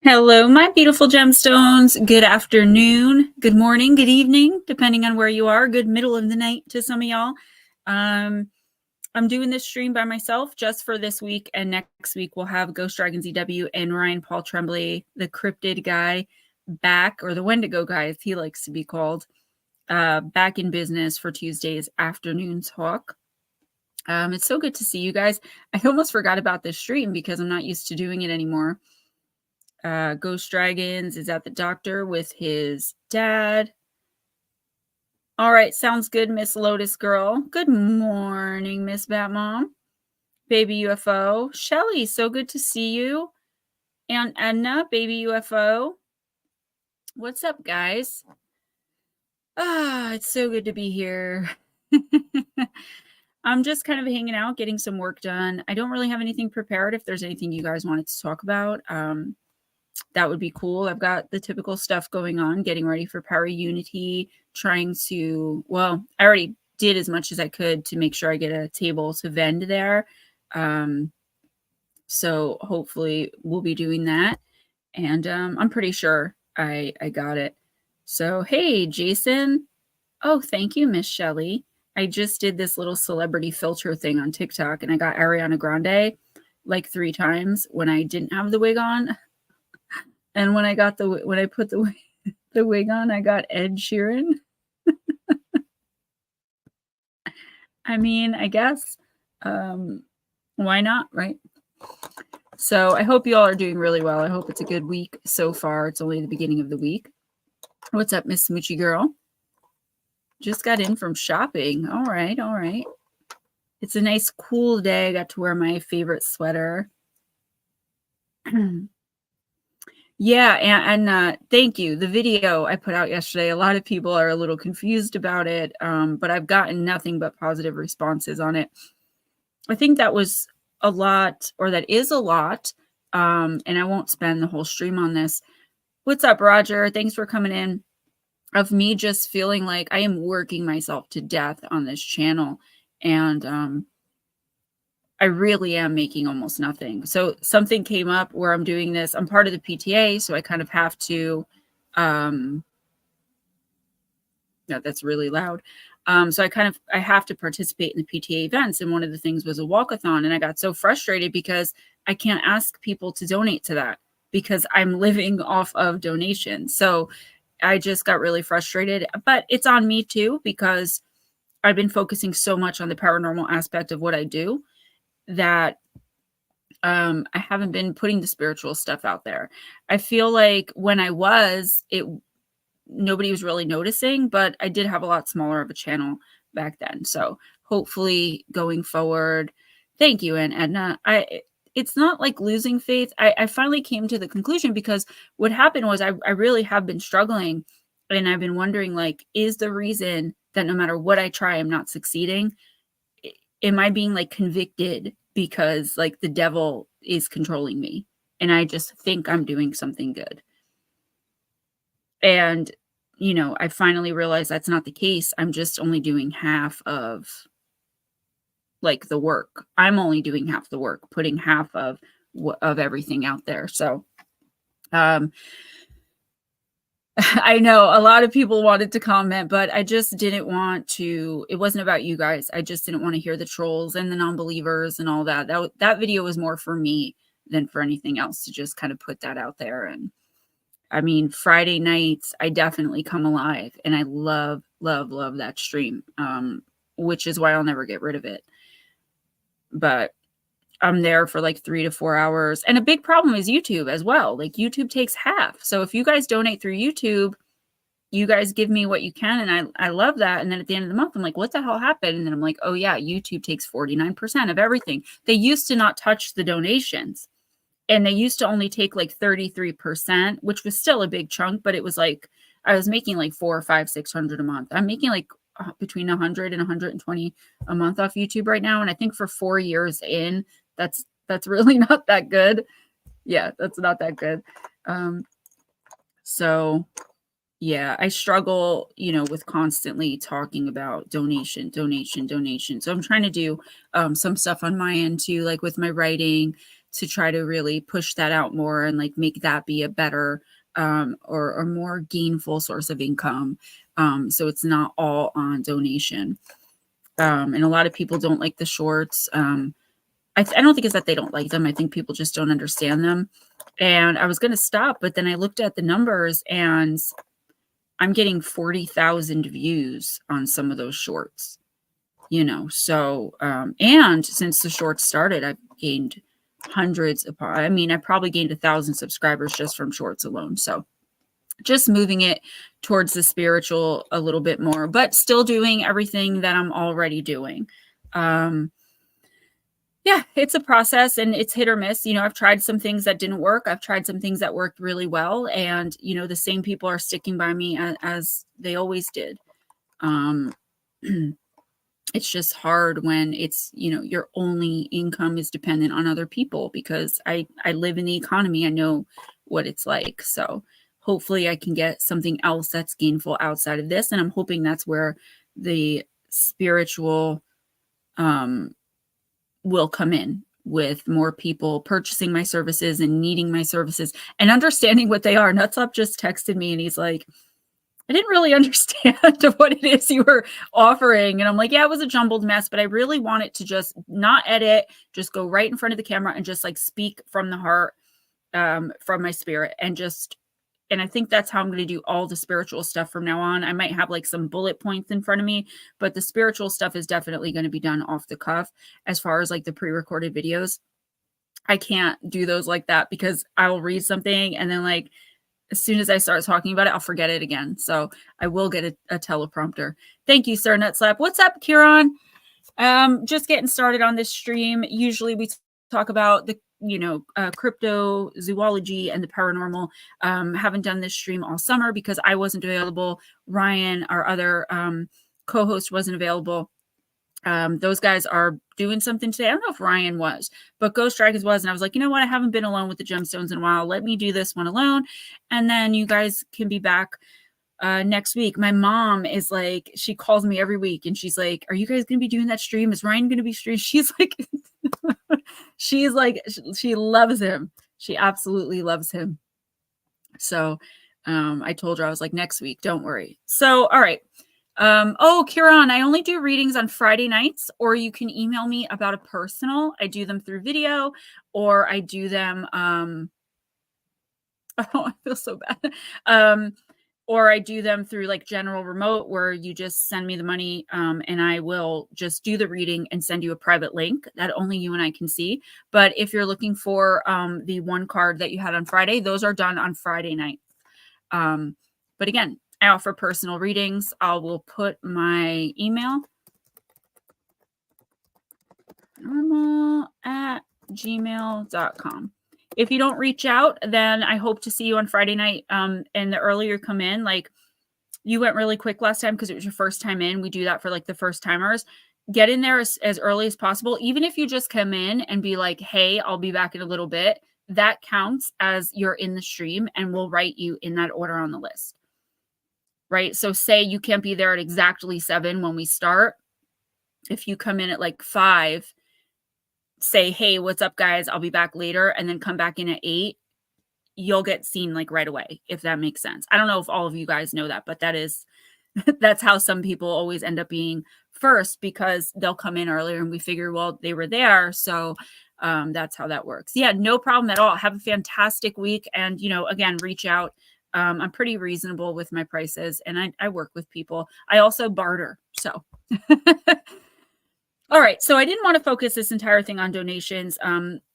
Hello, my beautiful gemstones. Good afternoon, good morning, good evening, depending on where you are. Good middle of the night to some of y'all. I'm doing this stream by myself just for this week, and next week we'll have Ghost Dragon ZW and Ryan Paul Tremblay, the cryptid guy, back, or the Wendigo guy, as he likes to be called, back in business for Tuesday's afternoon talk. It's so good to see you guys. I almost forgot about this stream because I'm not used to doing it anymore. Ghost Dragons is at the doctor with his dad. All right, sounds good, Miss Lotus Girl. Good morning, Miss Batmom. Baby UFO. Shelly, so good to see you. And Edna, Baby UFO. What's up, guys? It's so good to be here. I'm just kind of hanging out, getting some work done. I don't really have anything prepared. If there's anything you guys wanted to talk about, that would be cool. I've got the typical stuff going on, getting ready for Power Unity, trying to, well, I already did as much as I could to make sure I get a table to vend there. So hopefully we'll be doing that. And I'm pretty sure I got it. So, hey, Jason. Oh, thank you, Miss Shelley. I just did this little celebrity filter thing on TikTok, and I got Ariana Grande like 3 times when I didn't have the wig on. And when I put the wig on, I got Ed Sheeran. I mean, I guess, why not, right? So I hope you all are doing really well. I hope it's a good week so far. It's only the beginning of the week. What's up, Miss Smoochie Girl? Just got in from shopping. All right, all right. It's a nice cool day. I got to wear my favorite sweater. Yeah, and thank you. The video I put out yesterday, a lot of people are a little confused about it, but I've gotten nothing but positive responses on it. I think that was a lot, or that is a lot, and I won't spend the whole stream on this. What's up, Roger? Thanks for coming in. Of me just feeling like I am working myself to death on this channel, and I really am making almost nothing. So something came up where I'm doing this. I'm part of the PTA, so I kind of have to, no, that's really loud. So I have to participate in the PTA events. And one of the things was a walkathon. And I got so frustrated because I can't ask people to donate to that because I'm living off of donations. So I just got really frustrated, but it's on me too, because I've been focusing so much on the paranormal aspect of what I do that I haven't been putting the spiritual stuff out there. I feel like when I was, nobody was really noticing, but I did have a lot smaller of a channel back then. So hopefully going forward, thank you, and Edna. It's not like losing faith. I finally came to the conclusion, because what happened was I really have been struggling, and I've been wondering, like, is the reason that no matter what I try, I'm not succeeding? Am I being like convicted because like the devil is controlling me and I just think I'm doing something good? And, you know, I finally realized that's not the case. I'm just only doing half of like the work. I'm only doing half the work, putting half of everything out there. So, I know a lot of people wanted to comment, but I just didn't want to. It wasn't about you guys. I just didn't want to hear the trolls and the non-believers and all that. That video was more for me than for anything else, to just kind of put that out there. And I mean, Friday nights, I definitely come alive, and I love, love, love that stream, which is why I'll never get rid of it. But I'm there for like 3 to 4 hours. And a big problem is YouTube as well. Like YouTube takes half. So if you guys donate through YouTube, you guys give me what you can. And I love that. And then at the end of the month, I'm like, what the hell happened? And then I'm like, oh yeah, YouTube takes 49% of everything. They used to not touch the donations. And they used to only take like 33%, which was still a big chunk, but it was like, I was making like 400, 500, 600 a month. I'm making like between 100 and 120 a month off YouTube right now. And I think for 4 years in, that's really not that good. Yeah, that's not that good. So yeah, I struggle, you know, with constantly talking about donation. So I'm trying to do some stuff on my end too, like with my writing, to try to really push that out more and like make that be a better or more gainful source of income. So it's not all on donation. And a lot of people don't like the shorts. I don't think it's that they don't like them. I think people just don't understand them. And I was going to stop, but then I looked at the numbers and I'm getting 40,000 views on some of those shorts, you know? So, and since the shorts started, I've gained hundreds of, I mean, I probably gained 1,000 subscribers just from shorts alone. So just moving it towards the spiritual a little bit more, but still doing everything that I'm already doing. Yeah, it's a process and it's hit or miss. You know, I've tried some things that didn't work. I've tried some things that worked really well. And, you know, the same people are sticking by me as they always did. It's just hard when it's, you know, your only income is dependent on other people, because I live in the economy. I know what it's like. So hopefully I can get something else that's gainful outside of this. And I'm hoping that's where the spiritual, will come in, with more people purchasing my services and needing my services and understanding what they are. Nutsup just texted me and he's like, I didn't really understand what it is you were offering. And I'm like, yeah, it was a jumbled mess, but I really want it to just not edit, just go right in front of the camera and just like speak from the heart, from my spirit, and I think that's how I'm going to do all the spiritual stuff from now on. I might have like some bullet points in front of me, but the spiritual stuff is definitely going to be done off the cuff. As far as like the pre-recorded videos, I can't do those like that, because I will read something and then like as soon as I start talking about it, I'll forget it again. So I will get a teleprompter. Thank you, Sir Nutslap. What's up, Kieran? Just getting started on this stream. Usually we talk about the cryptozoology and the paranormal. Haven't done this stream all summer because I wasn't available. Ryan, our other co-host, wasn't available. Those guys are doing something today. I don't know if Ryan was, but Ghost Dragons was. And I was like, you know what? I haven't been alone with the gemstones in a while. Let me do this one alone. And then you guys can be back next week. My mom is like, she calls me every week and she's like, are you guys going to be doing that stream? Is Ryan going to be streaming? She's like, she loves him. She absolutely loves him. So I told her, I was like, next week, don't worry. So, all right. Oh, Kieran, I only do readings on Friday nights, or you can email me about a personal. I do them through video, or I do them, oh, I feel so bad. Or I do them through like general remote, where you just send me the money, and I will just do the reading and send you a private link that only you and I can see. But if you're looking for the one card that you had on Friday, those are done on Friday night. But again, I offer personal readings. I will put my email, normal@gmail.com. If you don't reach out, then I hope to see you on Friday night. And the earlier you come in, like you went really quick last time because it was your first time in. We do that for like the first timers. Get in there as early as possible. Even if you just come in and be like, hey, I'll be back in a little bit, that counts as you're in the stream and we'll write you in that order on the list. Right? So say you can't be there at exactly 7 when we start. If you come in at like 5, say, hey, what's up, guys? I'll be back later, and then come back in at 8. You'll get seen like right away, if that makes sense. I don't know if all of you guys know that, but that's how some people always end up being first, because they'll come in earlier and we figure, well, they were there. So that's how that works. Yeah, no problem at all. Have a fantastic week. And, again, reach out. I'm pretty reasonable with my prices, and I work with people. I also barter. So, all right. So I didn't want to focus this entire thing on donations.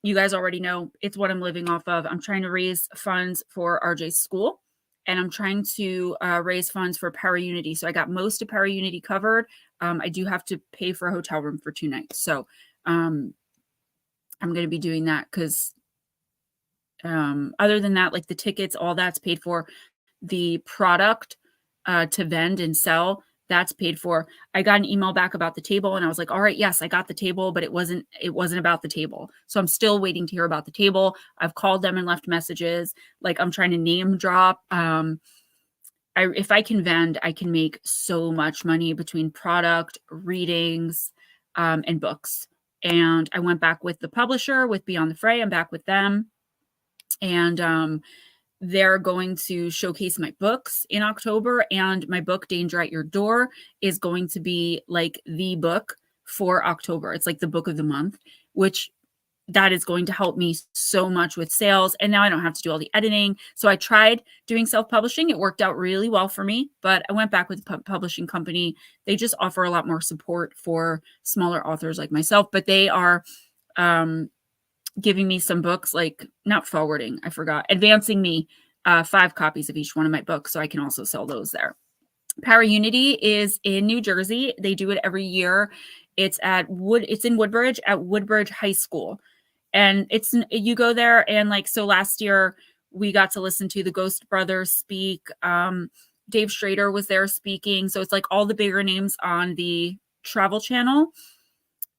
You guys already know it's what I'm living off of. I'm trying to raise funds for RJ's school, and I'm trying to raise funds for ParaUnity. So I got most of ParaUnity covered. I do have to pay for a hotel room for 2 nights. So I'm going to be doing that because other than that, like the tickets, all that's paid for. The product to vend and sell, that's paid for. I got an email back about the table and I was like, all right, yes, I got the table, but it wasn't about the table. So I'm still waiting to hear about the table. I've called them and left messages. Like I'm trying to name drop. If I can vend, I can make so much money between product, readings, and books. And I went back with the publisher, with Beyond the Fray. I'm back with them. And they're going to showcase my books in October. And my book, Danger at Your Door, is going to be like the book for October. It's like the book of the month, which that is going to help me so much with sales. And now I don't have to do all the editing. So I tried doing self-publishing. It worked out really well for me, but I went back with the publishing company. They just offer a lot more support for smaller authors like myself, but they are giving me some books, like not forwarding, I forgot, advancing me 5 copies of each one of my books. So I can also sell those there. Para-Unity is in New Jersey. They do it every year. It's in Woodbridge at Woodbridge High School. And you go there, and like, so last year we got to listen to the Ghost Brothers speak. Dave Schrader was there speaking. So it's like all the bigger names on the Travel Channel.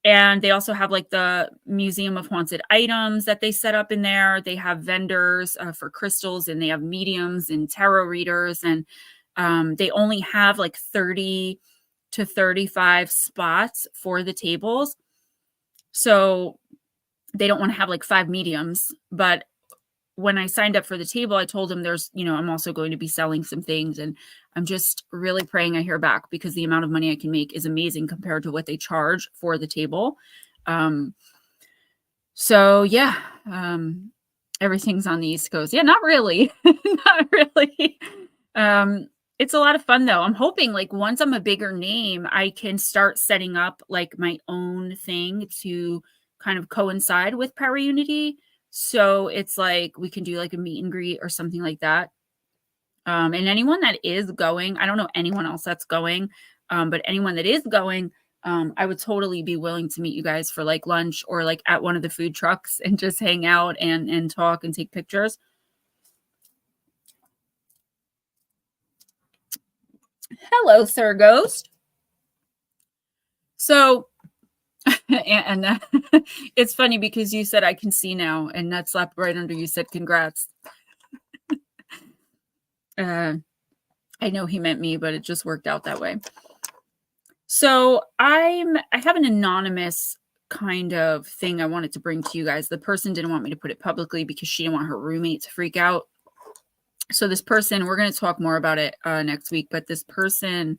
And they also have like the Museum of Haunted Items that they set up in there. They have vendors for crystals, and they have mediums and tarot readers. And they only have like 30 to 35 spots for the tables. So they don't want to have like 5 mediums. But when I signed up for the table, I told them I'm also going to be selling some things. And I'm just really praying I hear back, because the amount of money I can make is amazing compared to what they charge for the table. So yeah, everything's on the East Coast. Yeah, not really. Not really. It's a lot of fun though. I'm hoping like once I'm a bigger name, I can start setting up like my own thing to kind of coincide with Para-Unity. So it's like we can do like a meet and greet or something like that. And anyone that is going, I don't know anyone else that's going, but anyone that is going, I would totally be willing to meet you guys for like lunch or like at one of the food trucks and just hang out and talk and take pictures. Hello, Sir Ghost. So, and it's funny because you said I can see now, and that slapped right under you said congrats. I know he meant me, but it just worked out that way. So I have an anonymous kind of thing I wanted to bring to you guys. The person didn't want me to put it publicly because she didn't want her roommate to freak out. So this person, we're going to talk more about it next week, but this person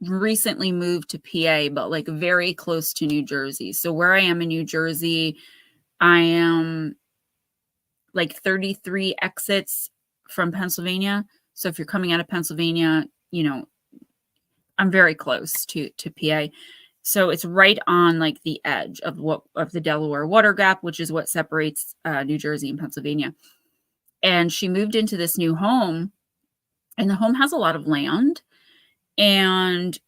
recently moved to PA, but like very close to New Jersey. So where I am in New Jersey, I am like 33 exits from Pennsylvania. So if you're coming out of Pennsylvania, I'm very close to PA. So it's right on like the edge of the Delaware Water Gap, which is what separates New Jersey and Pennsylvania. And she moved into this new home, and the home has a lot of land, and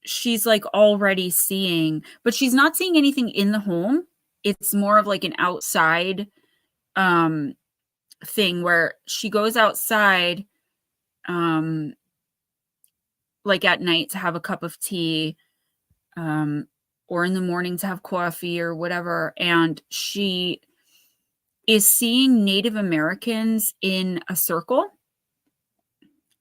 she's like already seeing, but she's not seeing anything in the home. It's more of like an outside thing where she goes outside like at night to have a cup of tea or in the morning to have coffee or whatever. And she is seeing Native Americans in a circle.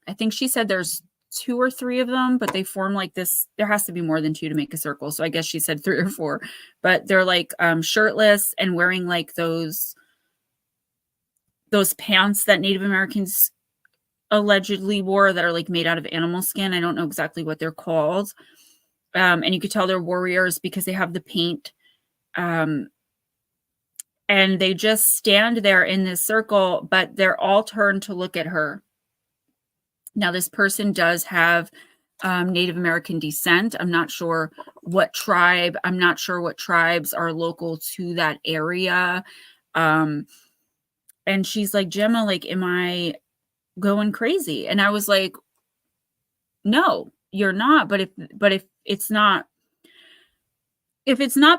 I think she said there's 2 or 3 of them, but they form like this. There has to be more than 2 to make a circle. So I guess she said 3 or 4, but they're like shirtless and wearing like those pants that Native Americans allegedly wore that are like made out of animal skin. I don't know exactly what they're called. And you could tell they're warriors because they have the paint. And they just stand there in this circle, but they're all turned to look at her. Now, this person does have Native American descent. I'm not sure what tribe. I'm not sure what tribes are local to that area. And she's like, Gemma, like, am I going crazy? And I was like, no, you're not. But if it's not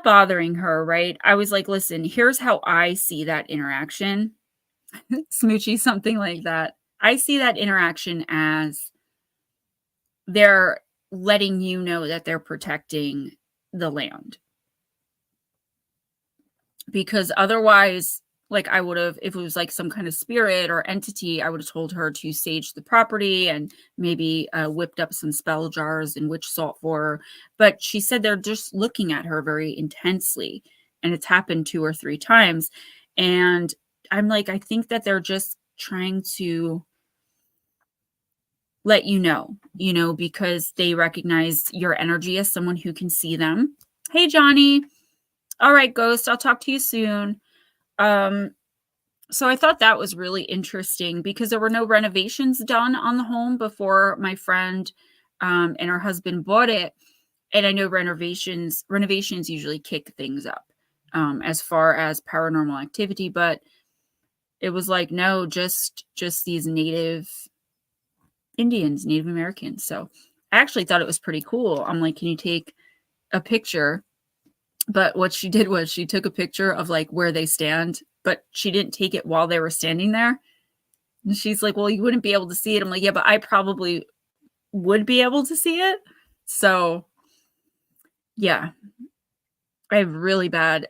bothering her, right? I was like, listen, here's how I see that interaction. Smoochie, something like that. I see that interaction as they're letting you know that they're protecting the land. Because otherwise, like I would have, if it was like some kind of spirit or entity, I would have told her to sage the property and maybe whipped up some spell jars and witch salt for her. But she said they're just looking at her very intensely. And it's happened 2 or 3 times. And I'm like, I think that they're just trying to let you know, because they recognize your energy as someone who can see them. Hey, Johnny. All right, Ghost, I'll talk to you soon. So I thought that was really interesting because there were no renovations done on the home before my friend and her husband bought it. And I know renovations usually kick things up as far as paranormal activity, but it was like, no, just these Native Indians, Native Americans. So I actually thought it was pretty cool. I'm like, can you take a picture? But what she did was she took a picture of like where they stand, but she didn't take it while they were standing there. And she's like, well, you wouldn't be able to see it. I'm like, yeah, but I probably would be able to see it. So yeah, I have really bad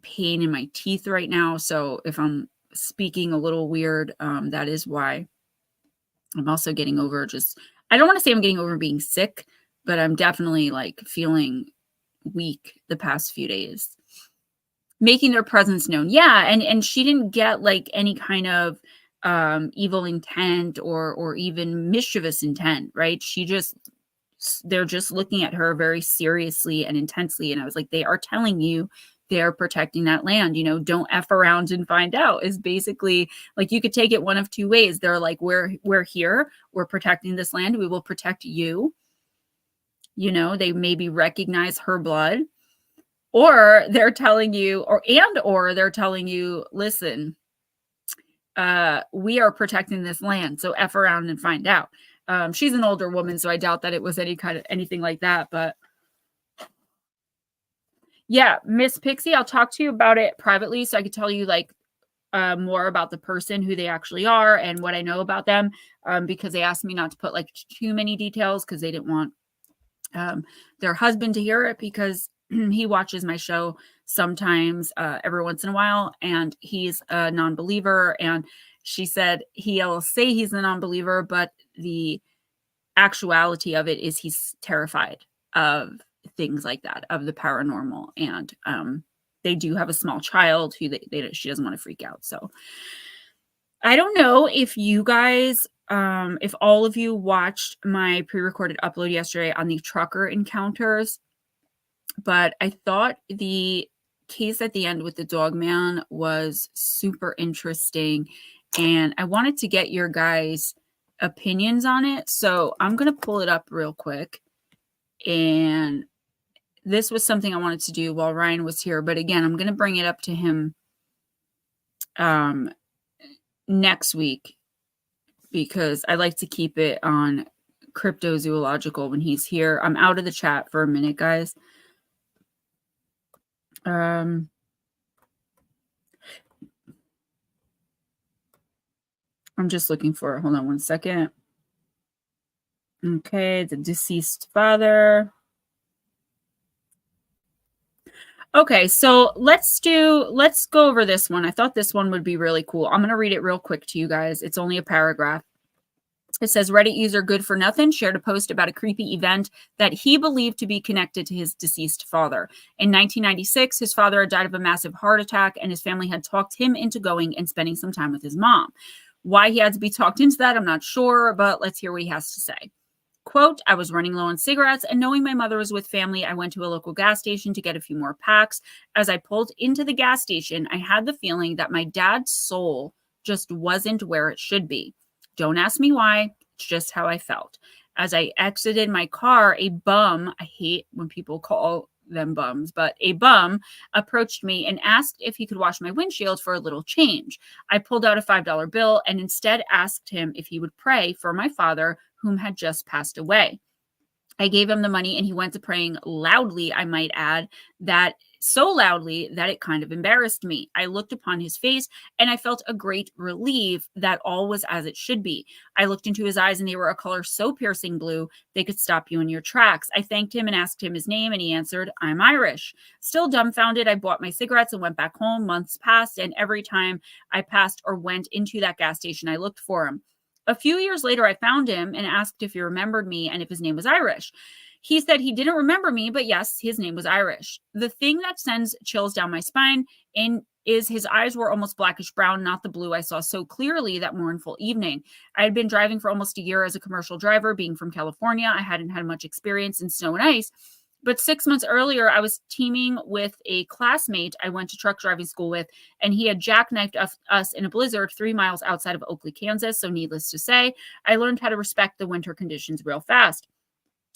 pain in my teeth right now. So if I'm speaking a little weird, that is why. I'm also getting over I don't want to say I'm getting over being sick, but I'm definitely like feeling weak the past few days. Making their presence known. Yeah. And she didn't get like any kind of evil intent or even mischievous intent, right? They're just looking at her very seriously and intensely. And I was like, they are telling you they're protecting that land. Don't F around and find out is basically like, you could take it one of 2 ways. They're like, we're here. We're protecting this land. We will protect you. They maybe recognize her blood, or they're telling you, or they're telling you, listen, we are protecting this land. So F around and find out. She's an older woman, so I doubt that it was anything like that. But yeah, Miss Pixie, I'll talk to you about it privately so I could tell you like more about the person, who they actually are and what I know about them, because they asked me not to put like too many details because they didn't want their husband to hear it, because he watches my show sometimes every once in a while, and he's a non-believer. And she said he'll say he's a non-believer, but the actuality of it is he's terrified of things like that, of the paranormal. And they do have a small child who she doesn't want to freak out. So I don't know if you guys, if all of you watched my pre-recorded upload yesterday on the trucker encounters, but I thought the case at the end with the dog man was super interesting, and I wanted to get your guys' opinions on it. So I'm going to pull it up real quick. And this was something I wanted to do while Ryan was here. But again, I'm going to bring it up to him next week, because I like to keep it on cryptozoological when he's here. I'm out of the chat for a minute, guys. I'm just looking for it. Hold on one second. Okay, the deceased father. Okay, so let's go over this one. I thought this one would be really cool. I'm going to read it real quick to you guys. It's only a paragraph. It says, Reddit user Good for Nothing shared a post about a creepy event that he believed to be connected to his deceased father. In 1996, his father had died of a massive heart attack, and his family had talked him into going and spending some time with his mom. Why he had to be talked into that, I'm not sure, but let's hear what he has to say. Quote, I was running low on cigarettes, and knowing my mother was with family, I went to a local gas station to get a few more packs. As I pulled into the gas station, I had the feeling that my dad's soul just wasn't where it should be. Don't ask me why. It's just how I felt. As I exited my car, a bum, I hate when people call them bums, but a bum approached me and asked if he could wash my windshield for a little change. I pulled out a $5 bill and instead asked him if he would pray for my father, whom had just passed away. I gave him the money and he went to praying loudly, I might add, that so loudly that it kind of embarrassed me. I looked upon his face and I felt a great relief that all was as it should be. I looked into his eyes and they were a color so piercing blue they could stop you in your tracks. I thanked him and asked him his name, and he answered, "I'm Irish." Still dumbfounded, I bought my cigarettes and went back home. Months passed, and every time I passed or went into that gas station, I looked for him. A few years later, I found him and asked if he remembered me and if his name was Irish. He said he didn't remember me, but yes, his name was Irish. The thing that sends chills down my spine is his eyes were almost blackish brown, not the blue I saw so clearly that mournful evening. I had been driving for almost a year as a commercial driver. Being from California, I hadn't had much experience in snow and ice. But 6 months earlier, I was teaming with a classmate I went to truck driving school with, and he had jackknifed us in a blizzard 3 miles outside of Oakley, Kansas. So needless to say, I learned how to respect the winter conditions real fast.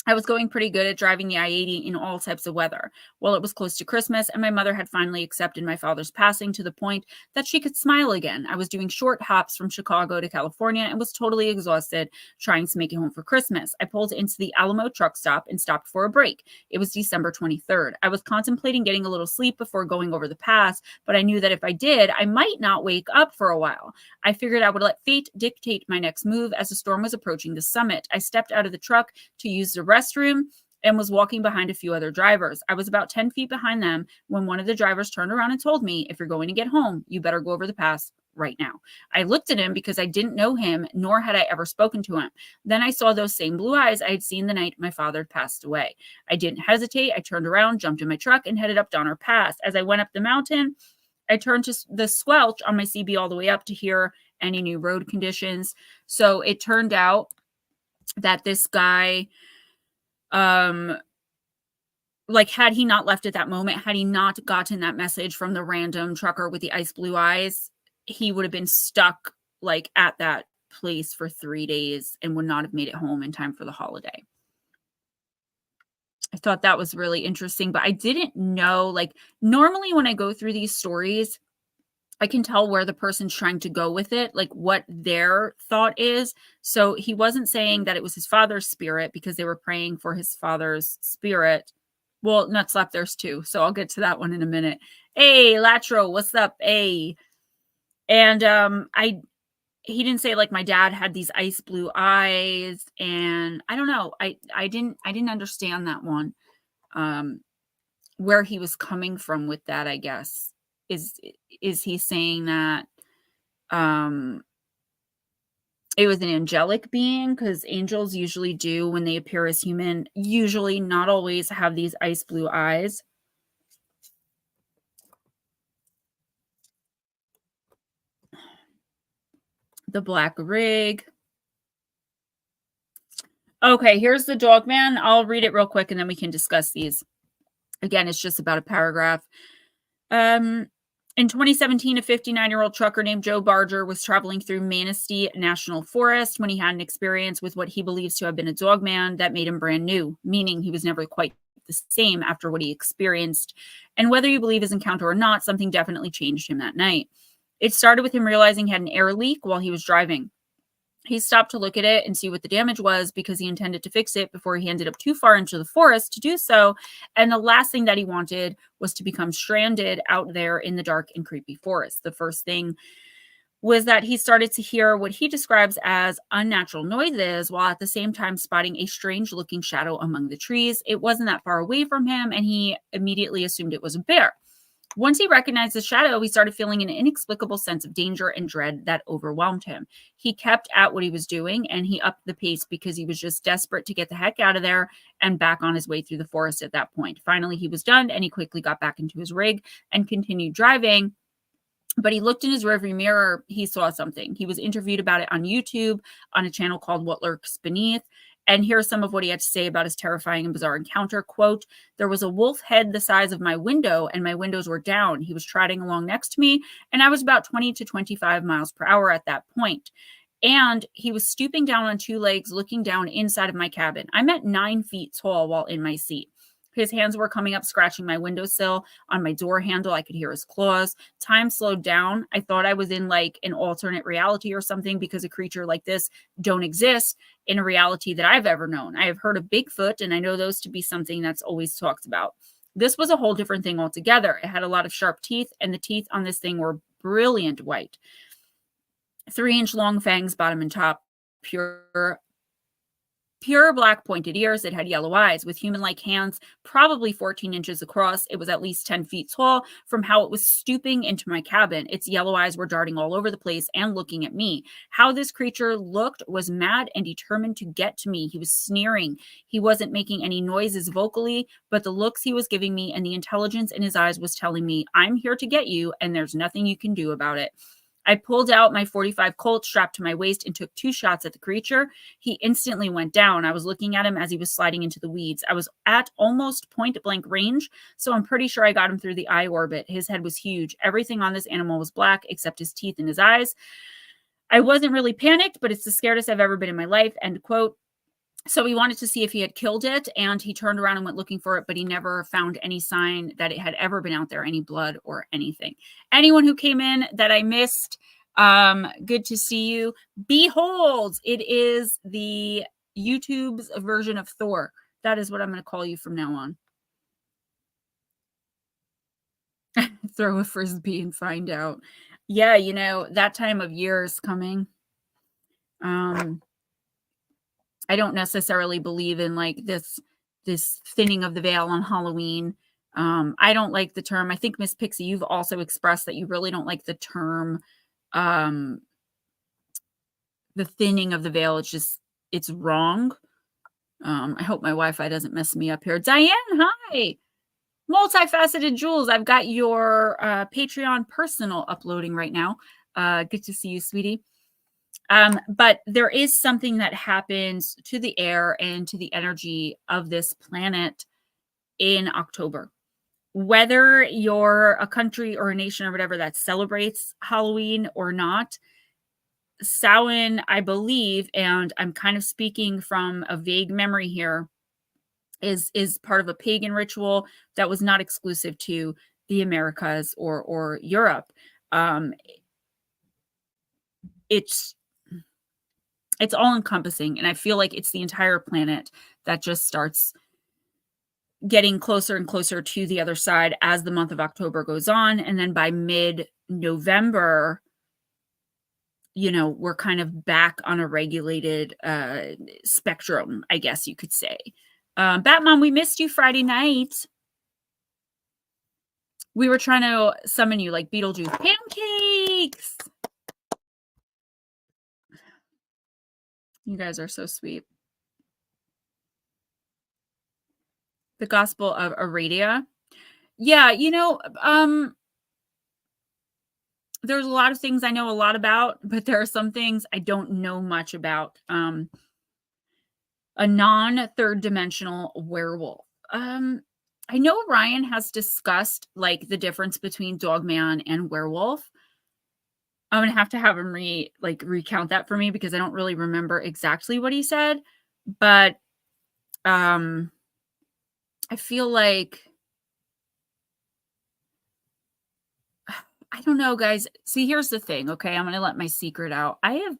I was going pretty good at driving the I-80 in all types of weather. Well, it was close to Christmas, and my mother had finally accepted my father's passing to the point that she could smile again. I was doing short hops from Chicago to California and was totally exhausted trying to make it home for Christmas. I pulled into the Alamo truck stop and stopped for a break. It was December 23rd. I was contemplating getting a little sleep before going over the pass, but I knew that if I did, I might not wake up for a while. I figured I would let fate dictate my next move as the storm was approaching the summit. I stepped out of the truck to use the restroom and was walking behind a few other drivers. I was about 10 feet behind them when one of the drivers turned around and told me, "If you're going to get home, you better go over the pass right now." I looked at him because I didn't know him, nor had I ever spoken to him. Then I saw those same blue eyes I had seen the night my father had passed away. I didn't hesitate. I turned around, jumped in my truck, and headed up Donner Pass. As I went up the mountain, I turned to the squelch on my CB all the way up to hear any new road conditions. So it turned out that this guy, like, had he not left at that moment, had he not gotten that message from the random trucker with the ice blue eyes, he would have been stuck like at that place for 3 days and would not have made it home in time for the holiday. I thought that was really interesting, but I didn't know, like, normally when I go through these stories, I can tell where the person's trying to go with it, like what their thought is. So he wasn't saying that it was his father's spirit because they were praying for his father's spirit. Well, Nutslap, there's two. So I'll get to that one in a minute. Hey, Latro, what's up? Hey. And he didn't say like my dad had these ice blue eyes, and I don't know. I didn't understand that one. Where he was coming from with that, I guess. Is he saying that it was an angelic being? Because angels usually do, when they appear as human, usually not always have these ice blue eyes. The black rig. Okay, here's the dog man. I'll read it real quick and then we can discuss these. Again, it's just about a paragraph. In 2017, a 59-year-old trucker named Joe Barger was traveling through Manistee National Forest when he had an experience with what he believes to have been a dog man that made him brand new, meaning he was never quite the same after what he experienced. And whether you believe his encounter or not, something definitely changed him that night. It started with him realizing he had an air leak while he was driving. He stopped to look at it and see what the damage was because he intended to fix it before he ended up too far into the forest to do so. And the last thing that he wanted was to become stranded out there in the dark and creepy forest. The first thing was that he started to hear what he describes as unnatural noises while at the same time spotting a strange looking shadow among the trees. It wasn't that far away from him, and he immediately assumed it was a bear. Once he recognized the shadow, he started feeling an inexplicable sense of danger and dread that overwhelmed him. He kept at what he was doing, and he upped the pace because he was just desperate to get the heck out of there and back on his way through the forest at that point. Finally, he was done, and he quickly got back into his rig and continued driving. But he looked in his rearview mirror. He saw something. He was interviewed about it on YouTube on a channel called What Lurks Beneath. And here's some of what he had to say about his terrifying and bizarre encounter. Quote, "There was a wolf head the size of my window, and my windows were down. He was trotting along next to me, and I was about 20 to 25 miles per hour at that point. And he was stooping down on two legs, looking down inside of my cabin. I'm at 9 feet tall while in my seat. His hands were coming up, scratching my windowsill. On my door handle, I could hear his claws. Time slowed down. I thought I was in like an alternate reality or something because a creature like this don't exist in a reality that I've ever known. I have heard of Bigfoot, and I know those to be something that's always talked about. This was a whole different thing altogether. It had a lot of sharp teeth, and the teeth on this thing were brilliant white. 3-inch long fangs, bottom and top, pure black pointed ears. It had yellow eyes with human-like hands, probably 14 inches across. It was at least 10 feet tall from how it was stooping into my cabin. Its yellow eyes were darting all over the place and looking at me. How this creature looked was mad and determined to get to me. He was sneering. He wasn't making any noises vocally, but the looks he was giving me and the intelligence in his eyes was telling me, I'm here to get you, and there's nothing you can do about it. I pulled out my .45 Colt strapped to my waist and took 2 shots at the creature. He instantly went down. I was looking at him as he was sliding into the weeds. I was at almost point-blank range, so I'm pretty sure I got him through the eye orbit. His head was huge. Everything on this animal was black except his teeth and his eyes. I wasn't really panicked, but it's the scaredest I've ever been in my life, end quote. So he wanted to see if he had killed it, and he turned around and went looking for it, but he never found any sign that it had ever been out there, any blood or anything. Anyone who came in that I missed, good to see you. Behold, it is the YouTube's version of Thor. That is what I'm going to call you from now on. Throw a frisbee and find out. Yeah, you know, that time of year is coming. I don't necessarily believe in like this thinning of the veil on Halloween. I don't like the term. I think Miss Pixie, you've also expressed that you really don't like the term, the thinning of the veil. It's wrong. I hope my Wi-Fi doesn't mess me up here. Diane, hi. Multifaceted Jules, I've got your Patreon personal uploading right now. Good to see you, sweetie. But there is something that happens to the air and to the energy of this planet in October. Whether you're a country or a nation or whatever that celebrates Halloween or not, Samhain, I believe, and I'm kind of speaking from a vague memory here, is part of a pagan ritual that was not exclusive to the Americas or Europe. It's all encompassing, and I feel like it's the entire planet that just starts getting closer and closer to the other side as the month of October goes on. And then by mid-November, you know, we're kind of back on a regulated spectrum, I guess you could say. Batmom, we missed you Friday night. We were trying to summon you like Beetlejuice. Pancakes! You guys are so sweet. The Gospel of Aradia. Yeah, you know, there's a lot of things I know a lot about, but there are some things I don't know much about. A non-third dimensional werewolf. I know Ryan has discussed like the difference between Dogman and werewolf. I'm going to have him recount that for me because I don't really remember exactly what he said, but I feel like, I don't know, guys. See, here's the thing. Okay. I'm going to let my secret out. Let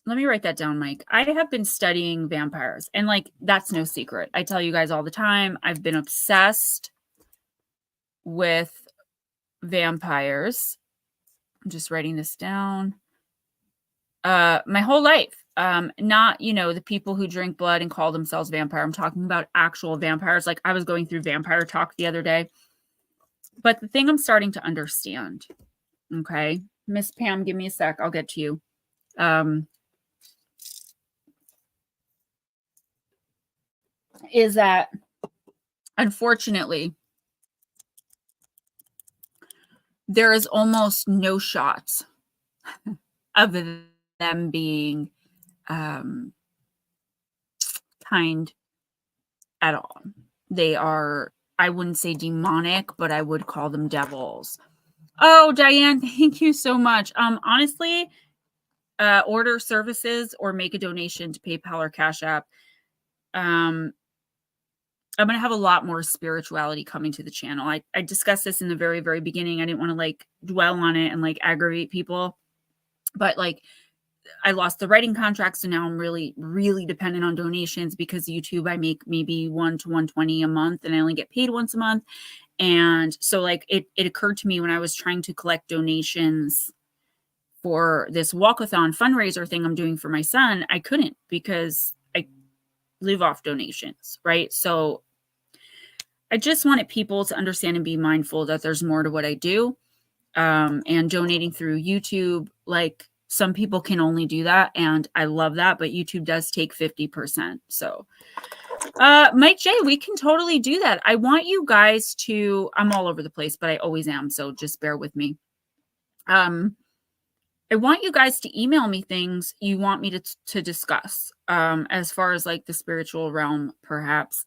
me write that down, Mike. I have been studying vampires, and like, that's no secret. I tell you guys all the time, I've been obsessed with vampires. I'm just writing this down. My whole life. Not, you know, the people who drink blood and call themselves vampire. I'm talking about actual vampires. Like, I was going through Vampire Talk the other day. But the thing I'm starting to understand, okay, Miss Pam, give me a sec. I'll get to you. Is that, unfortunately, there is almost no shots of them being kind at all. They are, I wouldn't say demonic, but I would call them devils. Oh, Diane, thank you so much. Honestly, order services or make a donation to PayPal or Cash App. I'm going to have a lot more spirituality coming to the channel. I discussed this in the very, very beginning. I didn't want to like dwell on it and like aggravate people, but like I lost the writing contract, so now I'm really, really dependent on donations because YouTube, I make maybe 1 to 120 a month, and I only get paid once a month. And so like it occurred to me when I was trying to collect donations for this walkathon fundraiser thing I'm doing for my son, I couldn't because I live off donations, right? So I just wanted people to understand and be mindful that there's more to what I do. And donating through YouTube, like some people can only do that, and I love that, but YouTube does take 50%. So Mike J, we can totally do that. I want you guys to, I'm all over the place, but I always am, so just bear with me. I want you guys to email me things you want me to discuss, as far as like the spiritual realm, perhaps.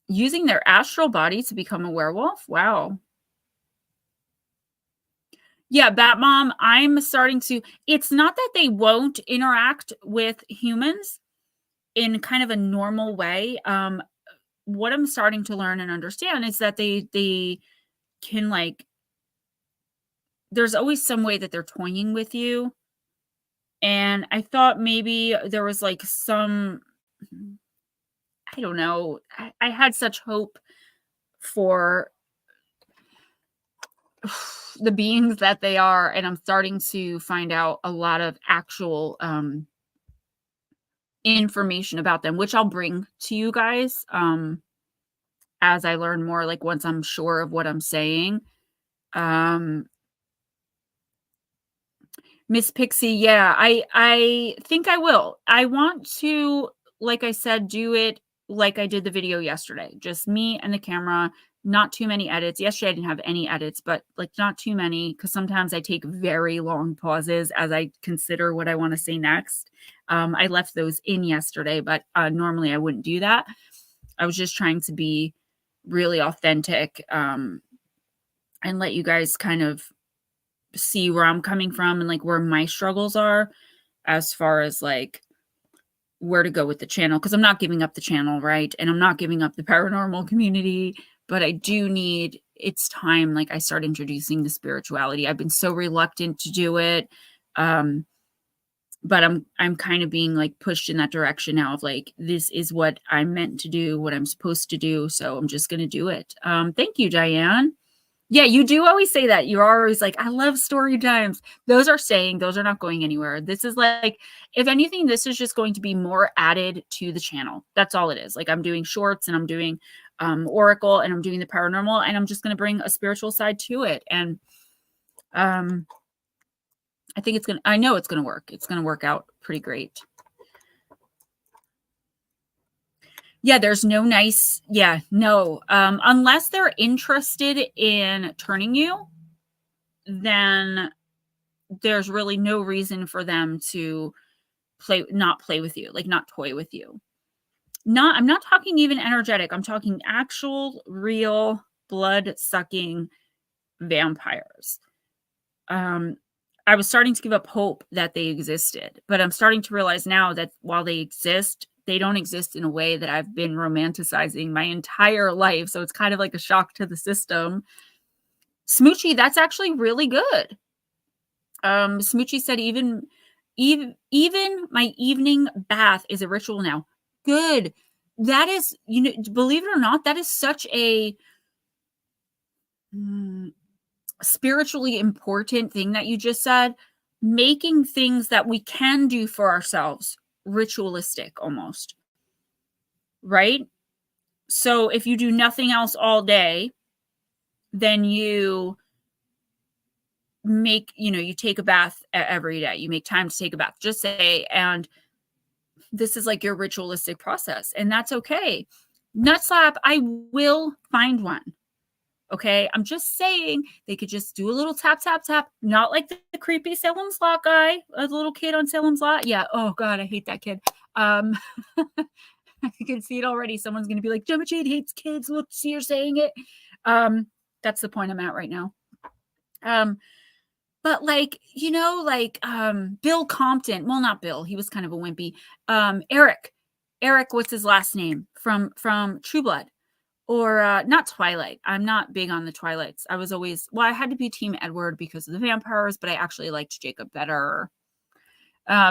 Using their astral body to become a werewolf. Wow. Yeah, Batmom, I'm starting to, it's not that they won't interact with humans in kind of a normal way. What I'm starting to learn and understand is that they can, like, there's always some way that they're toying with you. And I thought maybe there was like some, I don't know. I had such hope for the beings that they are, and I'm starting to find out a lot of actual information about them, which I'll bring to you guys as I learn more, like once I'm sure of what I'm saying. Miss Pixie, yeah, I think I will. I want to, like I said, do it like I did the video yesterday. Just me and the camera, not too many edits. Yesterday I didn't have any edits, but like not too many, because sometimes I take very long pauses as I consider what I want to say next. I left those in yesterday, but normally I wouldn't do that. I was just trying to be really authentic and let you guys kind of see where I'm coming from and like where my struggles are as far as like where to go with the channel, because I'm not giving up the channel, right? And I'm not giving up the paranormal community, but I do need, it's time like I start introducing the spirituality. I've been so reluctant to do it, but I'm kind of being like pushed in that direction now of like, this is what I'm meant to do, what I'm supposed to do, so I'm just going to do it. Thank you, Diane. Yeah, you do always say that. You're always like, I love story times. Those are staying. Those are not going anywhere. This is like, if anything, this is just going to be more added to the channel. That's all it is. Like I'm doing shorts and I'm doing Oracle and I'm doing the paranormal, and I'm just going to bring a spiritual side to it. And I think it's going to, I know it's going to work. It's going to work out pretty great. Yeah, there's no nice, yeah, no. Unless they're interested in turning you, then there's really no reason for them to not play with you, like not toy with you. I'm not talking even energetic. I'm talking actual, real, blood-sucking vampires. I was starting to give up hope that they existed, but I'm starting to realize now that while they exist, they don't exist in a way that I've been romanticizing my entire life. So it's kind of like a shock to the system. Smoochie, that's actually really good. Smoochie said even my evening bath is a ritual now. Good. That is, you know, believe it or not, that is such a spiritually important thing that you just said. Making things that we can do for ourselves ritualistic almost, right? So if you do nothing else all day, then you make, you know, you take a bath every day. You make time to take a bath, just say, and this is like your ritualistic process, and that's okay. Nut slap, I will find one. Okay, I'm just saying they could just do a little tap, tap, tap, not like the creepy Salem's Lot guy, a little kid on Salem's Lot. Yeah, oh God, I hate that kid. I can see it already. Someone's going to be like, Gemma Jade hates kids. Look, see her saying it. That's the point I'm at right now. But like, you know, like Bill Compton, well, not Bill, he was kind of a wimpy. Eric, what's his last name from True Blood? Or, not Twilight. I'm not big on the Twilights. I was always well, I had to be team Edward because of the vampires, but I actually liked Jacob better.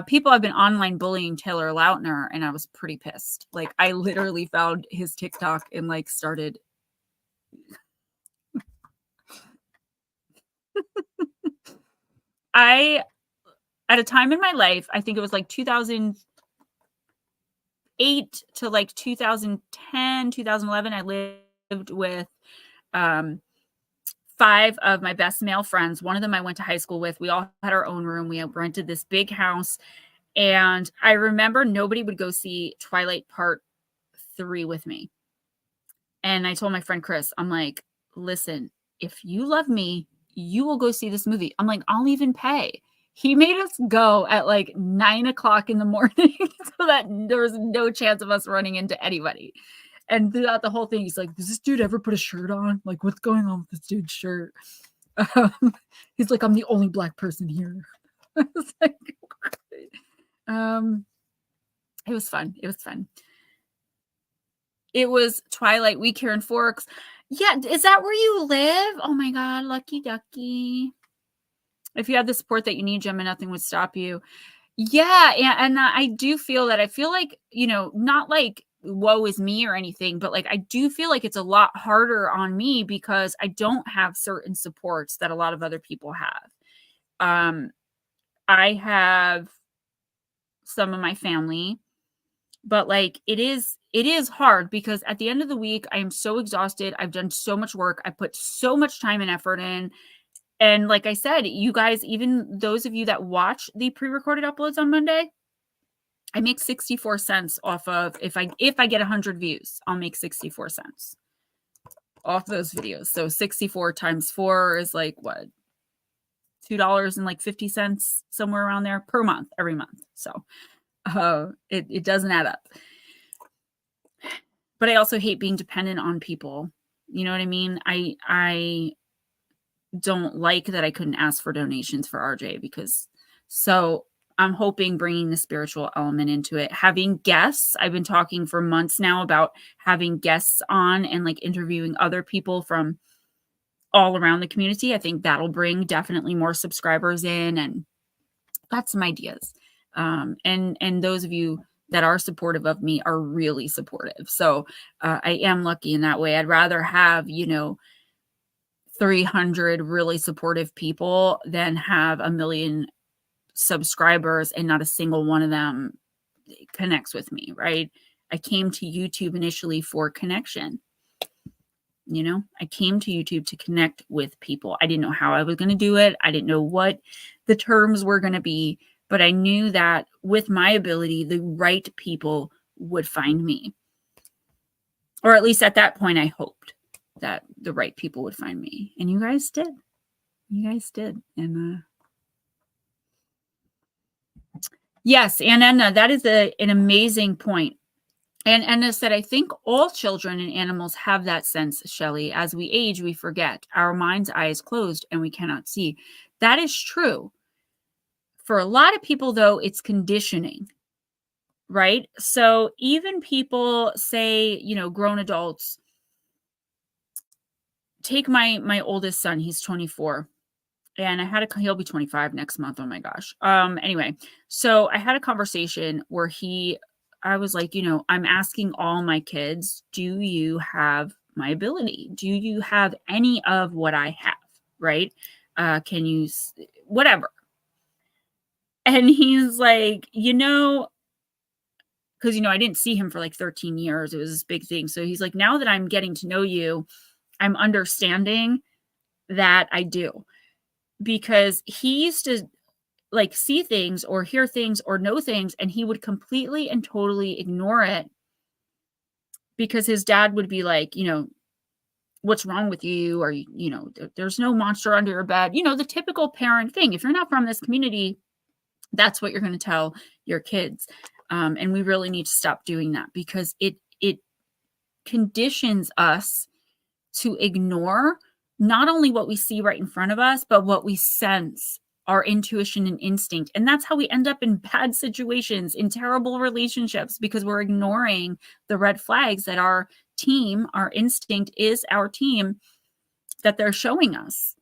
People have been online bullying Taylor Lautner, and I was pretty pissed. Like, I literally found his TikTok and, like, started I at a time in my life, I think it was, like, 2008 to, like, 2010, 2011, I lived with, um 5 of my best male friends. One of them I went to high school with. We all had our own room. We had rented this big house, and I remember nobody would go see Twilight Part 3 with me. And I told my friend Chris, I'm like, "Listen, if you love me, you will go see this movie." I'm like, "I'll even pay." He made us go at, like, 9 o'clock in the morning so that there was no chance of us running into anybody. And throughout the whole thing, he's like, "Does this dude ever put a shirt on? Like, what's going on with this dude's shirt?" Um, he's like, "I'm the only black person here." I was like, um, it was fun. It was fun. It was Twilight week here in Forks. Yeah, is that where you live? Oh my God, lucky ducky. If you had the support that you need, Gemma, nothing would stop you. Yeah, and I do feel that. I feel like, not like woe is me or anything, but like I do feel like it's a lot harder on me because I don't have certain supports that a lot of other people have. I have some of my family, but like it is hard because at the end of the week, I am so exhausted. I've done so much work. I put so much time and effort in. And like I said, you guys, even those of you that watch the pre-recorded uploads on Monday, I make 64 cents off of if I get 100 views, I'll make 64 cents off those videos. So 64 times 4 is like what? $2.50 somewhere around there per month, every month. So it doesn't add up. But I also hate being dependent on people. You know what I mean? I don't like that I couldn't ask for donations for RJ so I'm hoping bringing the spiritual element into it, having guests. I've been talking for months now about having guests on and like interviewing other people from all around the community. I think that'll bring definitely more subscribers in, and got some ideas. And those of you that are supportive of me are really supportive. So I am lucky in that way. I'd rather have, 300 really supportive people than have a million subscribers and not a single one of them connects with me, right? I came to YouTube initially for connection. I came to YouTube to connect with people. I didn't know how I was going to do it. I didn't know what the terms were going to be, but I knew that with my ability, the right people would find me. Or at least at that point, I hoped that the right people would find me. And you guys did. And yes, and Anna, that is an amazing point. And Anna said, I think all children and animals have that sense, Shelley. As we age, we forget. Our mind's eye is closed and we cannot see. That is true. For a lot of people, though, it's conditioning, right? So even people say, grown adults, take my oldest son, he's 24. And he'll be 25 next month. Oh my gosh. Anyway, so I had a conversation where I was like, I'm asking all my kids, do you have my ability? Do you have any of what I have? Right? Can you, whatever. And he's like, because, I didn't see him for like 13 years. It was this big thing. So he's like, now that I'm getting to know you, I'm understanding that I do. Because he used to like see things or hear things or know things, and he would completely and totally ignore it because his dad would be like, what's wrong with you? Or, there's no monster under your bed. The typical parent thing. If you're not from this community, that's what you're going to tell your kids. And we really need to stop doing that because it conditions us to ignore not only what we see right in front of us, but what we sense, our intuition and instinct. And that's how we end up in bad situations, in terrible relationships, because we're ignoring the red flags that are team, our instinct is our team that they're showing us,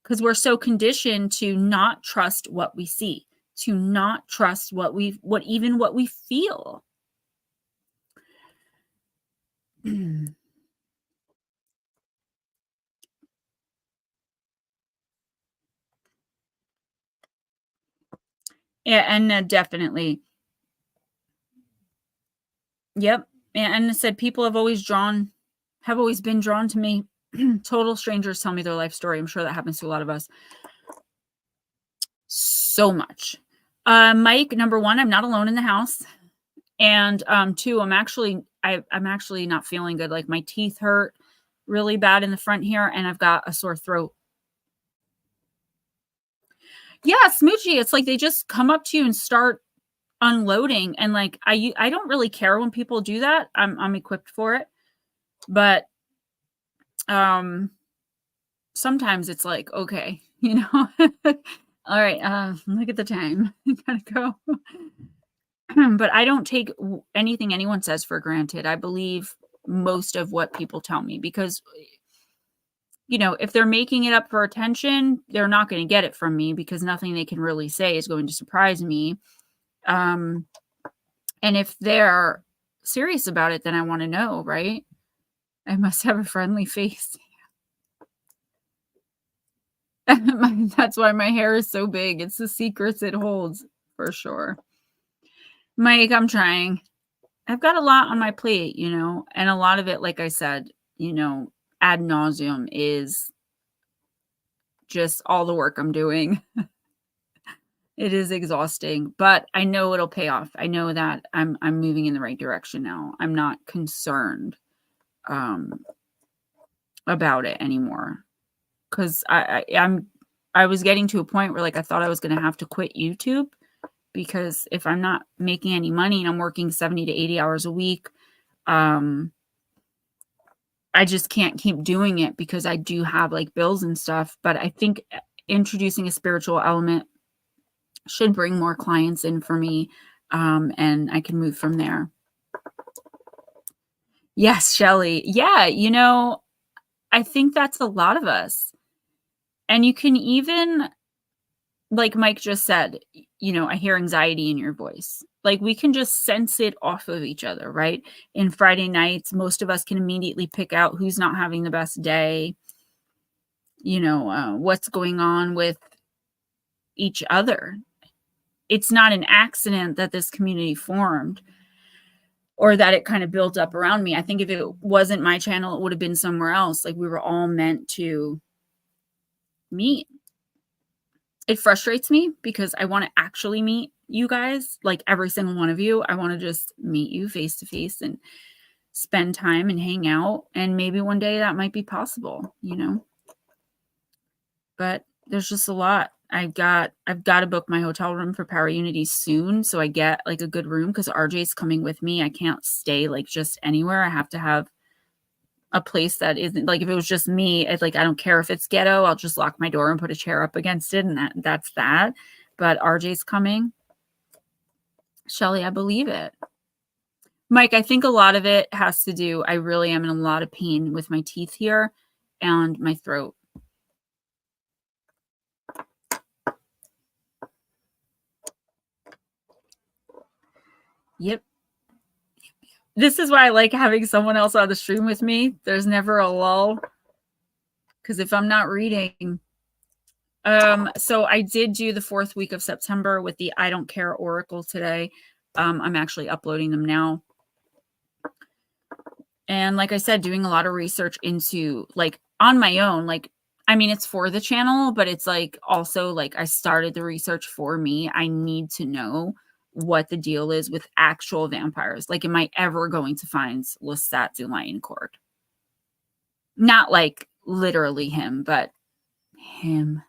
because we're so conditioned to not trust what we see, to not trust what we feel. Yeah, and definitely. Yep. And I said people have always been drawn to me. Total strangers tell me their life story. I'm sure that happens to a lot of us. So much. Mike, number one, I'm not alone in the house. And two, I'm actually not feeling good. Like my teeth hurt really bad in the front here, and I've got a sore throat. Yeah, smoochy. It's like they just come up to you and start unloading, and like I don't really care when people do that. I'm equipped for it. But sometimes it's like, okay, all right, look at the time. Gotta go. But I don't take anything anyone says for granted. I believe most of what people tell me, because if they're making it up for attention, they're not going to get it from me, because nothing they can really say is going to surprise me. And if they're serious about it, then I want to know, right? I must have a friendly face. That's why my hair is so big. It's the secrets it holds, for sure. Mike, I'm trying. I've got a lot on my plate, and a lot of it, like I said, ad nauseum, is just all the work I'm doing. It is exhausting, but I know it'll pay off. I know that I'm moving in the right direction now. I'm not concerned about it anymore, because I was getting to a point where, like, I thought I was going to have to quit YouTube, because if I'm not making any money and I'm working 70 to 80 hours a week, I just can't keep doing it, because I do have like bills and stuff. But I think introducing a spiritual element should bring more clients in for me, and I can move from there. Yes, Shelly. Yeah, I think that's a lot of us. And you can even, like Mike just said, I hear anxiety in your voice. Like, we can just sense it off of each other, right? In Friday nights, most of us can immediately pick out who's not having the best day, what's going on with each other. It's not an accident that this community formed, or that it kind of built up around me. I think if it wasn't my channel, it would have been somewhere else. Like, we were all meant to meet. It frustrates me, because I want to actually meet you guys, like every single one of you. I want to just meet you face to face and spend time and hang out. And maybe one day that might be possible, but there's just a lot. I've got to book my hotel room for Power Unity soon, so I get like a good room, because RJ's coming with me. I can't stay like just anywhere. I have to have a place that isn't like, if it was just me, it's like, I don't care if it's ghetto, I'll just lock my door and put a chair up against it, and that's that. But RJ's coming. Shelly, I believe it. Mike, I think a lot of it has to do, I really am in a lot of pain with my teeth here and my throat. Yep. This is why I like having someone else on the stream with me. There's never a lull, because if I'm not reading. So I did do the 4th week of September with the I Don't Care Oracle today. I'm actually uploading them now. And like I said, doing a lot of research into, like, on my own, like, I mean, it's for the channel, but it's like also like I started the research for me. I need to know what the deal is with actual vampires. Like, am I ever going to find Lestat du Lioncourt? Not like literally him, but him.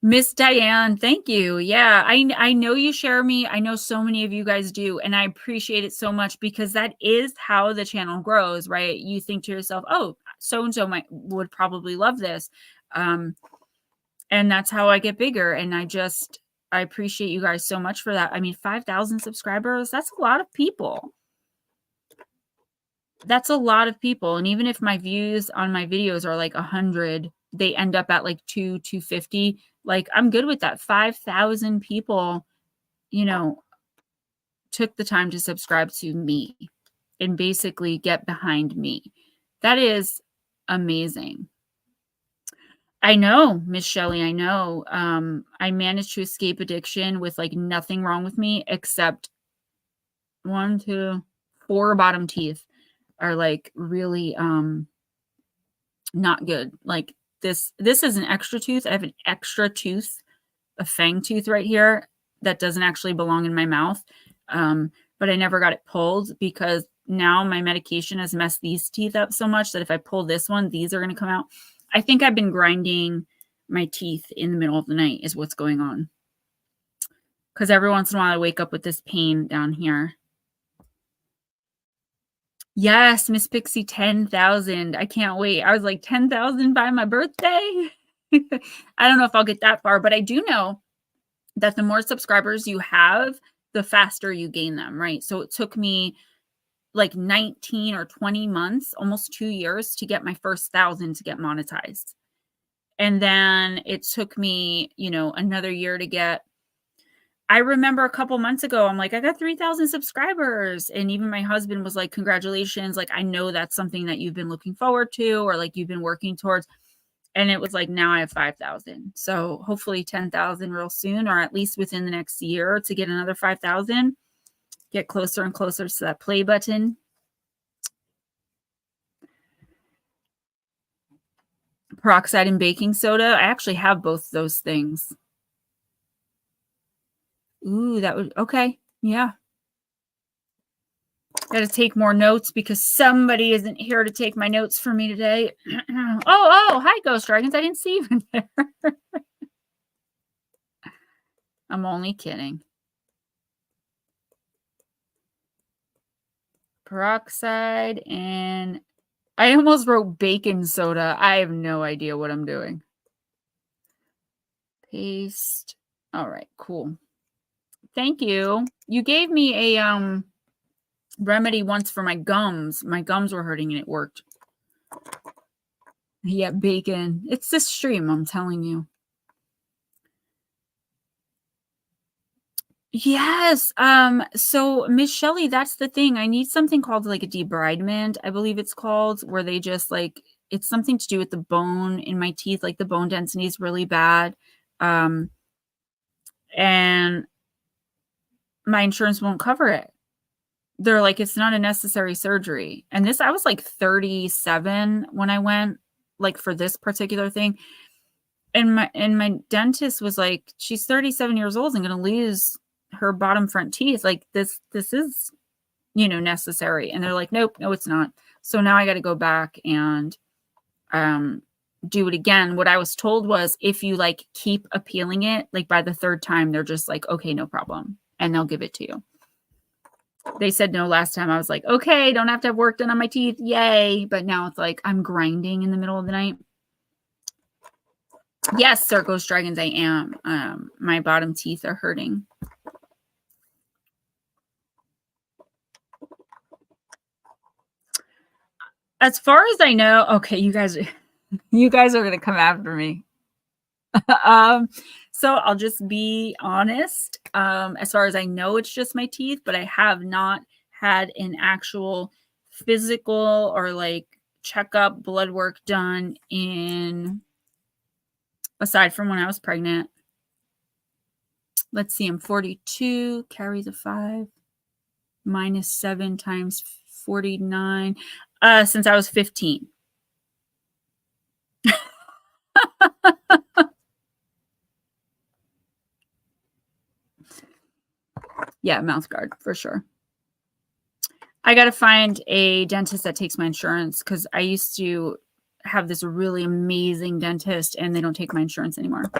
Miss Diane, thank you. Yeah, I know you share me. I know so many of you guys do, and I appreciate it so much, because that is how the channel grows, right? You think to yourself, oh, so-and-so would probably love this. And that's how I get bigger. And I appreciate you guys so much for that. I mean, 5,000 subscribers, that's a lot of people. That's a lot of people, and even if my views on my videos are like 100, they end up at like 250. Like, I'm good with that. 5,000 people, you know, took the time to subscribe to me and basically get behind me. That is amazing. I know, Miss Shelley, I know. I managed to escape addiction with like nothing wrong with me except 1, 2, 4 bottom teeth are like really not good. Like this is an extra tooth. I have an extra tooth, a fang tooth right here that doesn't actually belong in my mouth. But I never got it pulled because now my medication has messed these teeth up so much that if I pull this one, these are going to come out. I think I've been grinding my teeth in the middle of the night is what's going on. Because every once in a while I wake up with this pain down here. Yes, Miss Pixie, 10,000. I can't wait. I was like 10,000 by my birthday. I don't know if I'll get that far, but I do know that the more subscribers you have, the faster you gain them, right? So it took me like 19 or 20 months, almost 2 years to get my first 1,000 to get monetized. And then it took me, another year to get. I remember a couple months ago, I'm like, I got 3,000 subscribers. And even my husband was like, congratulations. Like, I know that's something that you've been looking forward to, or like you've been working towards. And it was like, now I have 5,000. So hopefully 10,000 real soon, or at least within the next year to get another 5,000, get closer and closer to that play button. Peroxide and baking soda. I actually have both those things. Ooh, that would, okay. Yeah. Got to take more notes because somebody isn't here to take my notes for me today. Oh, hi, Ghost Dragons. I didn't see you in there. I'm only kidding. Peroxide and I almost wrote baking soda. I have no idea what I'm doing. Paste. All right, cool. Thank you. You gave me a remedy once for my gums. My gums were hurting and it worked. Yeah, bacon. It's this stream, I'm telling you. Yes. So Miss Shelley, that's the thing. I need something called like a debridement, I believe it's called, where they just like, it's something to do with the bone in my teeth. Like the bone density is really bad. And my insurance won't cover it. They're like, it's not a necessary surgery. And I was like 37 when I went, like for this particular thing. And my dentist was like, she's 37 years old and going to lose her bottom front teeth. Like this is, necessary. And they're like, nope, no, it's not. So now I got to go back and do it again. What I was told was if you like keep appealing it, like by the third time, they're just like, okay, no problem. And they'll give it to you. They said no last time. I was like, okay, don't have to have work done on my teeth. Yay. But now it's like I'm grinding in the middle of the night. Yes, Sir Ghost Dragons, I am. My bottom teeth are hurting. As far as I know, okay, you guys are going to come after me. So I'll just be honest. As far as I know, it's just my teeth, but I have not had an actual physical or like checkup, blood work done aside from when I was pregnant. Let's see, I'm 42, carries a 5, minus 7 times 49, since I was 15. Yeah, mouth guard for sure. I got to find a dentist that takes my insurance because I used to have this really amazing dentist and they don't take my insurance anymore.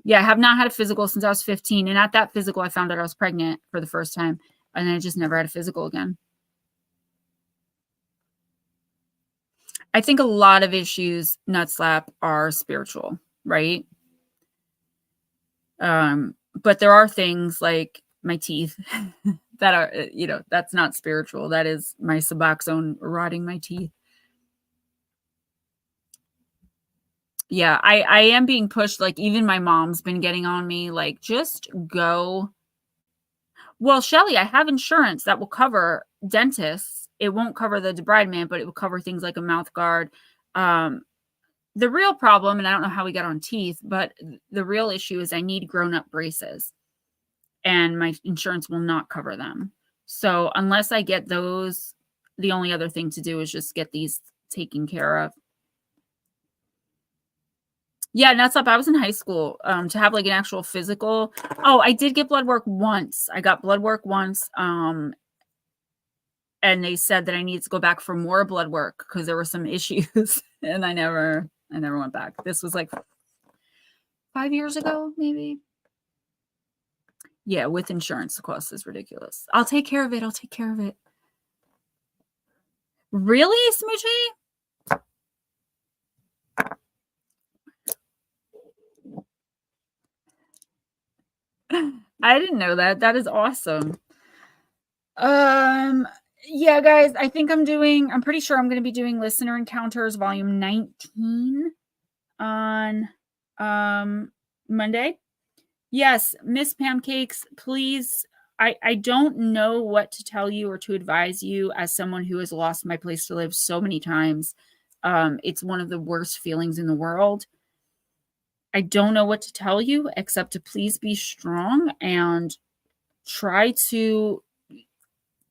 Yeah, I have not had a physical since I was 15. And at that physical, I found out I was pregnant for the first time. And I just never had a physical again. I think a lot of issues, Nutslap, are spiritual, right? But there are things like my teeth that are, that's not spiritual. That is my Suboxone rotting my teeth. Yeah, I am being pushed. Like, even my mom's been getting on me, like, just go. Well, Shelly, I have insurance that will cover dentists. It won't cover the debridement, but it will cover things like a mouth guard. The real problem, and I don't know how we got on teeth, but the real issue is I need grown-up braces, and my insurance will not cover them. So unless I get those, the only other thing to do is just get these taken care of. Yeah, nuts up. I was in high school to have like an actual physical. Oh, I did get blood work once. I got blood work once. And they said that I needed to go back for more blood work because there were some issues. And I never went back. This was like 5 years ago, maybe. Yeah, with insurance, the cost is ridiculous. I'll take care of it. I'll take care of it. Really, Smoochie? I didn't know that. That is awesome. Yeah, guys, I think I'm pretty sure I'm going to be doing Listener Encounters Volume 19 on Monday. Yes, Miss Pancakes, please. I don't know what to tell you or to advise you as someone who has lost my place to live so many times. It's one of the worst feelings in the world. I don't know what to tell you except to please be strong and try to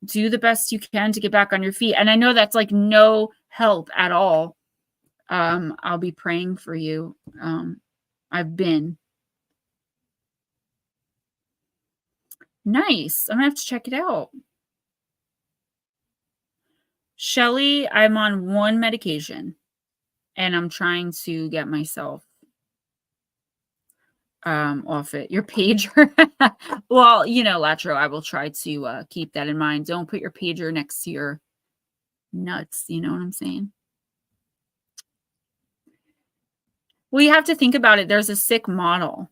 do the best you can to get back on your feet. And I know that's like no help at all. I'll be praying for you. I've been. Nice. I'm gonna have to check it out. Shelly, I'm on one medication and I'm trying to get myself off it. Your pager. Well, Latro, I will try to keep that in mind. Don't put your pager next to your nuts. You know what I'm saying? Well, you have to think about it. There's a sick model,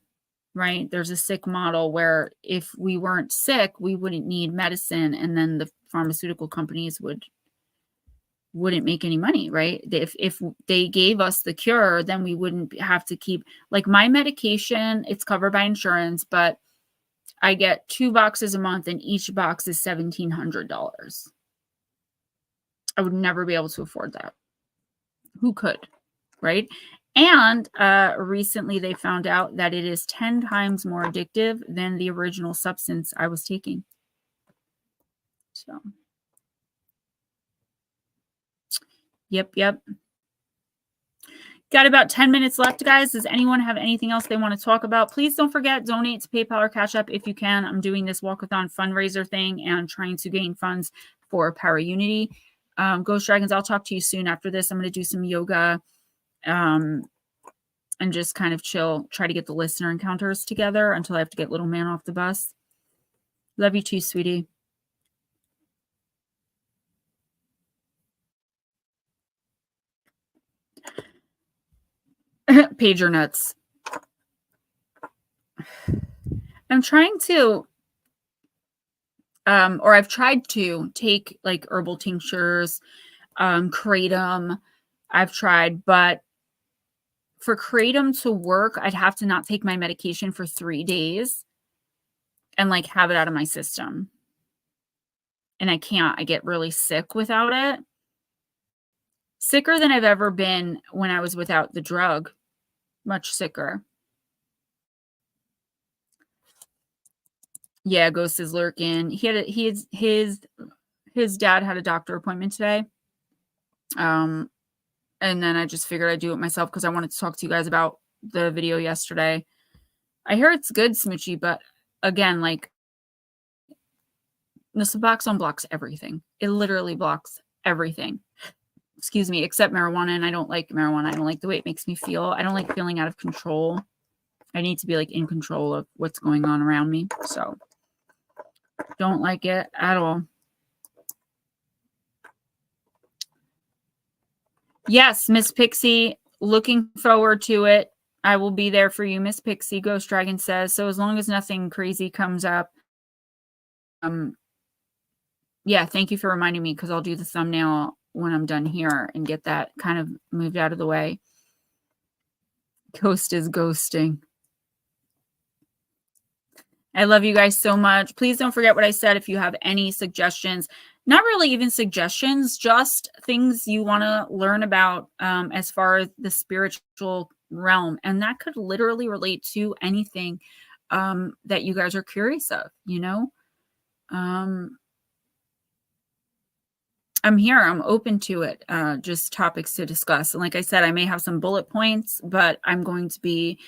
right? There's a sick model where if we weren't sick, we wouldn't need medicine, and then the pharmaceutical companies wouldn't make any money, right? If they gave us the cure, then we wouldn't have to keep, like, my medication, it's covered by insurance, but I get 2 boxes a month and each box is $1,700. I would never be able to afford that. Who could, right? And recently they found out that it is 10 times more addictive than the original substance I was taking. So Yep. Got about 10 minutes left, guys. Does anyone have anything else they want to talk about? Please don't forget, donate to PayPal or Cash App if you can. I'm doing this walkathon fundraiser thing and trying to gain funds for Para Unity. Ghost Dragons, I'll talk to you soon after this. I'm going to do some yoga and just kind of chill, try to get the listener encounters together until I have to get little man off the bus. Love you too, sweetie. Pager nuts. I'm trying to, or I've tried to take like herbal tinctures, kratom. I've tried, but for kratom to work, I'd have to not take my medication for 3 days and like have it out of my system. And I can't. I get really sick without it. Sicker than I've ever been when I was without the drug. Much sicker. Yeah, Ghost is lurking. His dad had a doctor appointment today. And then I just figured I'd do it myself because I wanted to talk to you guys about the video yesterday. I hear it's good, Smoochie, but again, like, the Suboxone blocks everything. It literally blocks everything. Excuse me, except marijuana, and I don't like marijuana. I don't like the way it makes me feel. I don't like feeling out of control. I need to be like in control of what's going on around me. So don't like it at all. Yes, Miss Pixie, looking forward to it. I will be there for you, Miss Pixie, Ghost Dragon says. So as long as nothing crazy comes up, Yeah, thank you for reminding me, because I'll do the thumbnail when I'm done here and get that kind of moved out of the way. Ghost is ghosting. I love you guys so much. Please don't forget what I said if you have any suggestions. Not really even suggestions, just things you want to learn about as far as the spiritual realm. And that could literally relate to anything that you guys are curious of, you know? I'm here. I'm open to it. Just topics to discuss. And like I said, I may have some bullet points, but I'm going to be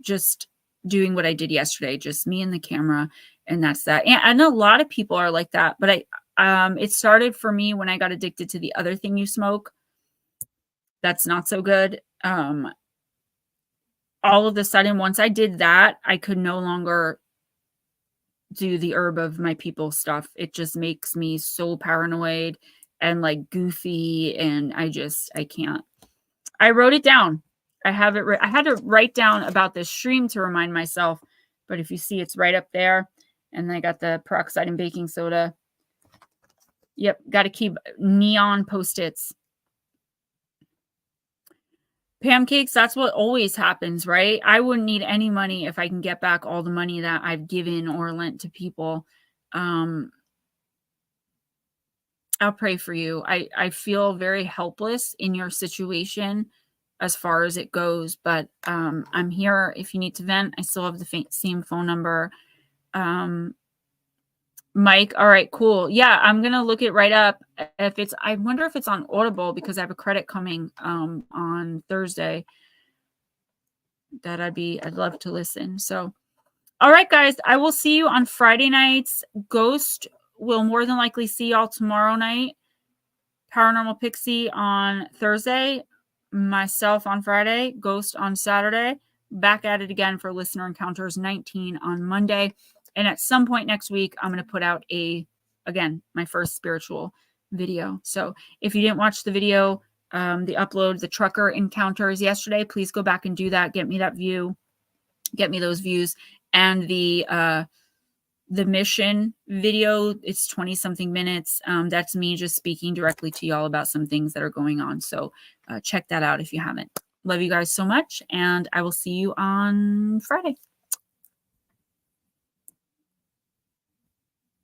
just doing what I did yesterday, just me and the camera, and that's that. And a lot of people are like that, but it started for me when I got addicted to the other thing you smoke. That's not so good. All of a sudden, once I did that, I could no longer do the herb of my people stuff. It just makes me so paranoid and like goofy, and I can't. I wrote it down. I have it. I had to write down about this stream to remind myself, but if you see, it's right up there. And then I got the peroxide and baking soda. Yep, got to keep neon Post-its. Pancakes, that's what always happens, right? I wouldn't need any money if I can get back all the money that I've given or lent to people. I'll pray for you. I feel very helpless in your situation as far as it goes, but I'm here if you need to vent. I still have the same phone number. Mike, all right, cool. Yeah, I'm gonna look it right up. If it's, I wonder if it's on Audible, because I have a credit coming on Thursday that I'd love to listen. So, all right, guys, I will see you on Friday nights. Ghost will more than likely see y'all tomorrow night. Paranormal Pixie on Thursday, myself on Friday, Ghost on Saturday. Back at it again for Listener Encounters 19 on Monday. And at some point next week, I'm going to put out again, my first spiritual video. So if you didn't watch the video, the upload, the trucker encounters yesterday, please go back and do that. Get me that view. Get me those views. And the mission video, it's 20 something minutes. That's me just speaking directly to y'all about some things that are going on. So check that out if you haven't. Love you guys so much. And I will see you on Friday.